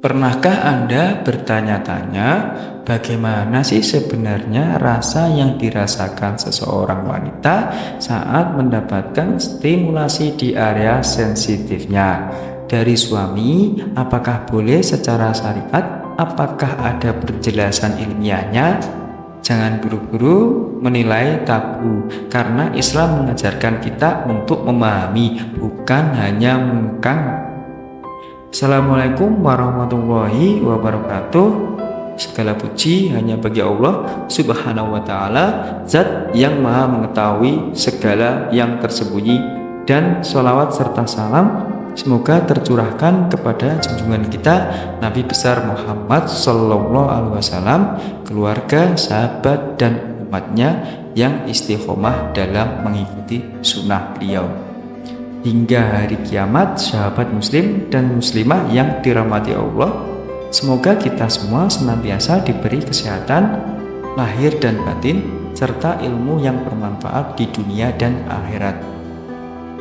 Pernahkah Anda bertanya-tanya bagaimana sih sebenarnya rasa yang dirasakan seseorang wanita saat mendapatkan stimulasi di area sensitifnya dari suami? Apakah boleh secara syariat? Apakah ada penjelasan ilmiahnya? Jangan buru-buru menilai tabu, karena Islam mengajarkan kita untuk memahami, bukan hanya mengkang. Assalamualaikum warahmatullahi wabarakatuh. Segala puji hanya bagi Allah Subhanahu wa Ta'ala, Zat yang Maha Mengetahui segala yang tersembunyi, dan sholawat serta salam semoga tercurahkan kepada junjungan kita Nabi besar Muhammad Sallallahu Alaihi Wasallam, keluarga, sahabat, dan umatnya yang istiqomah dalam mengikuti sunnah beliau hingga hari kiamat. Sahabat muslim dan muslimah yang dirahmati Allah, semoga kita semua senantiasa diberi kesehatan lahir dan batin serta ilmu yang bermanfaat di dunia dan akhirat.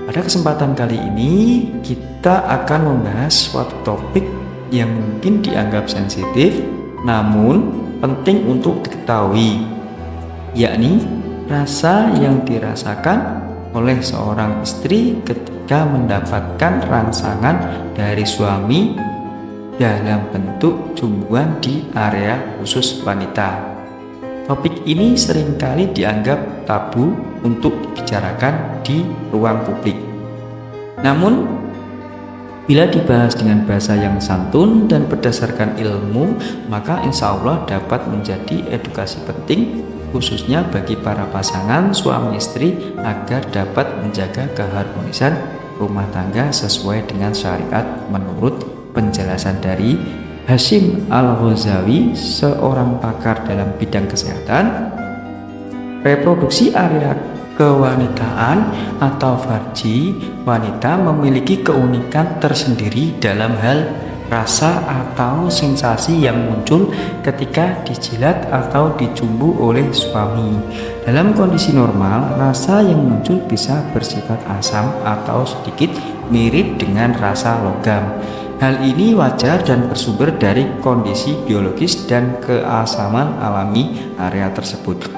Pada kesempatan kali ini kita akan membahas suatu topik yang mungkin dianggap sensitif namun penting untuk diketahui, yakni rasa yang dirasakan oleh seorang istri ketika mendapatkan rangsangan dari suami dalam bentuk cumbuan di area khusus wanita. Topik ini seringkali dianggap tabu untuk dibicarakan di ruang publik. Namun, bila dibahas dengan bahasa yang santun dan berdasarkan ilmu, maka insya Allah dapat menjadi edukasi penting khususnya bagi para pasangan suami istri agar dapat menjaga keharmonisan rumah tangga sesuai dengan syariat menurut penjelasan dari Hashim Al-Ghazawi, seorang pakar dalam bidang kesehatan reproduksi area kewanitaan atau farji. Wanita memiliki keunikan tersendiri dalam hal rasa atau sensasi yang muncul ketika dijilat atau dicumbu oleh suami. Dalam kondisi normal, rasa yang muncul bisa bersifat asam atau sedikit mirip dengan rasa logam. Hal ini wajar dan bersumber dari kondisi biologis dan keasaman alami area tersebut.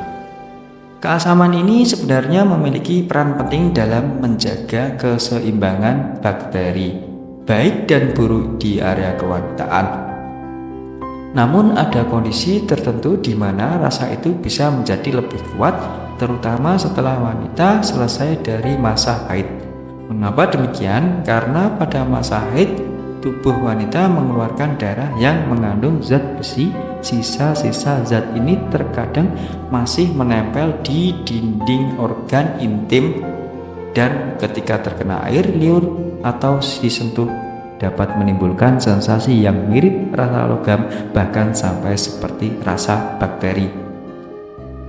Keasaman ini sebenarnya memiliki peran penting dalam menjaga keseimbangan bakteri baik dan buruk di area kewanitaan. Namun ada kondisi tertentu di mana rasa itu bisa menjadi lebih kuat, terutama setelah wanita selesai dari masa haid. Mengapa demikian? Karena pada masa haid, tubuh wanita mengeluarkan darah yang mengandung zat besi. Sisa-sisa zat ini terkadang masih menempel di dinding organ intim, dan ketika terkena air liur atau disentuh dapat menimbulkan sensasi yang mirip rasa logam, bahkan sampai seperti rasa bakteri.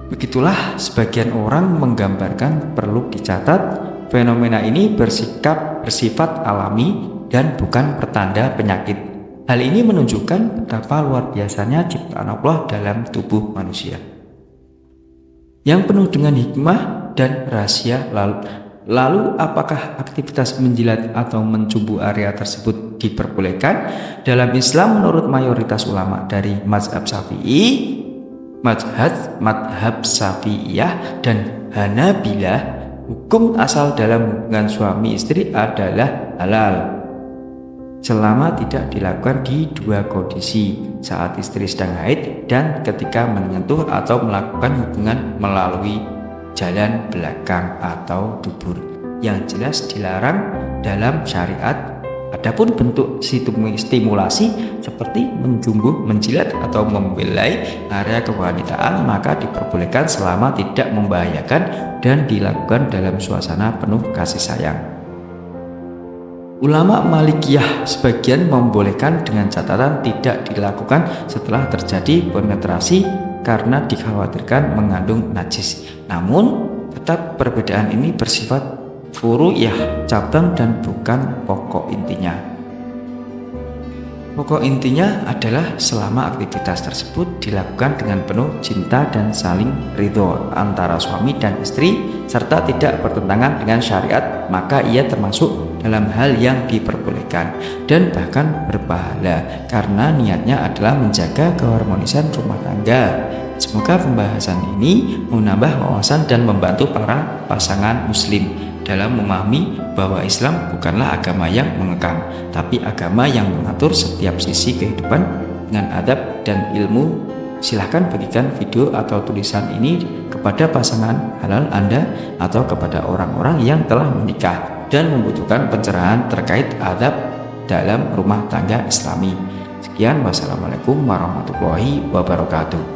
Begitulah sebagian orang menggambarkan. Perlu dicatat, fenomena ini bersifat alami dan bukan pertanda penyakit. Hal ini menunjukkan betapa luar biasanya ciptaan Allah dalam tubuh manusia yang penuh dengan hikmah dan rahasia. Lalu apakah aktivitas menjilat atau mencumbu area tersebut diperbolehkan? Dalam Islam, menurut mayoritas ulama dari mazhab Syafi'i, mazhab Syafi'iyah dan Hanabilah, hukum asal dalam hubungan suami istri adalah halal selama tidak dilakukan di dua kondisi: saat istri sedang haid dan ketika menyentuh atau melakukan hubungan melalui jalan belakang atau dubur, yang jelas dilarang dalam syariat. Adapun bentuk stimulasi seperti menjumbuh, menjilat, atau membelai area kewanitaan maka diperbolehkan selama tidak membahayakan dan dilakukan dalam suasana penuh kasih sayang. Ulama Malikiyah sebagian membolehkan dengan catatan tidak dilakukan setelah terjadi penetrasi karena dikhawatirkan mengandung najis. Namun tetap perbedaan ini bersifat furu'iyah, cabang, dan bukan pokok intinya. Pokok intinya adalah selama aktivitas tersebut dilakukan dengan penuh cinta dan saling ridho antara suami dan istri serta tidak bertentangan dengan syariat, maka ia termasuk dalam hal yang diperbolehkan dan bahkan berpahala karena niatnya adalah menjaga keharmonisan rumah tangga. Semoga pembahasan ini menambah wawasan dan membantu para pasangan muslim dalam memahami bahwa Islam bukanlah agama yang mengekang, tapi agama yang mengatur setiap sisi kehidupan dengan adab dan ilmu. Silahkan bagikan video atau tulisan ini kepada pasangan halal Anda atau kepada orang-orang yang telah menikah dan membutuhkan pencerahan terkait adab dalam rumah tangga Islami. Sekian, wassalamualaikum warahmatullahi wabarakatuh.